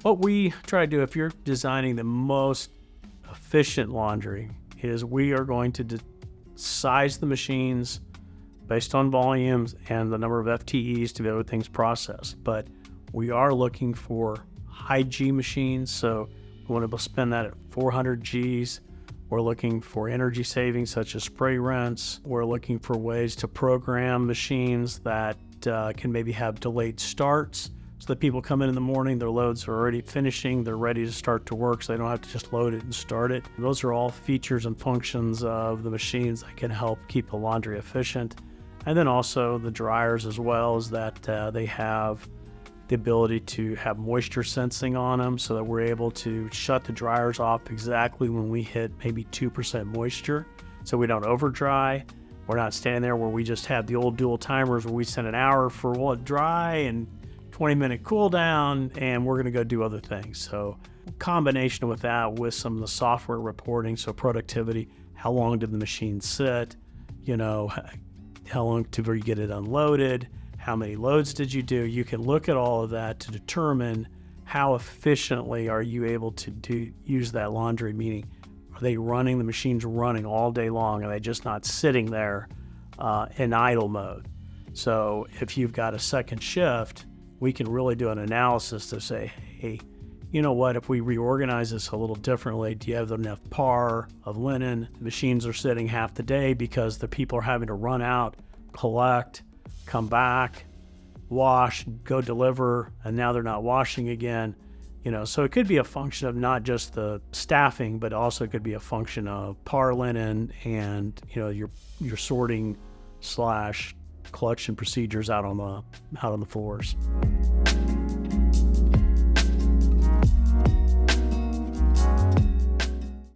What we try to do, if you're designing the most efficient laundry, is we are going to size the machines based on volumes and the number of FTEs to be able to get things processed. But we are looking for high G machines, so we want to spend that at 400 Gs. We're looking for energy savings such as spray rinse. We're looking for ways to program machines that can maybe have delayed starts, so that people come in the morning, their loads are already finishing, they're ready to start to work, so they don't have to just load it and start it. Those are all features and functions of the machines that can help keep the laundry efficient. And then also the dryers as well, is that they have the ability to have moisture sensing on them, so that we're able to shut the dryers off exactly when we hit maybe 2% moisture, so we don't over dry. We're not standing there where we just have the old dual timers where we send an hour for what dry and 20-minute cool down, and we're going to go do other things. So combination with that, with some of the software reporting, so productivity, how long did the machine sit, how long till you get it unloaded, how many loads did you do? You can look at all of that to determine how efficiently are you able to use that laundry, meaning are they running, the machines running all day long? Are they just not sitting there in idle mode? So if you've got a second shift, we can really do an analysis to say, hey, you know what, if we reorganize this a little differently, do you have enough par of linen? The machines are sitting half the day because the people are having to run out, collect, come back, wash, go deliver, and now they're not washing again. So it could be a function of not just the staffing, but also it could be a function of par linen and your sorting / collection procedures out on the floors.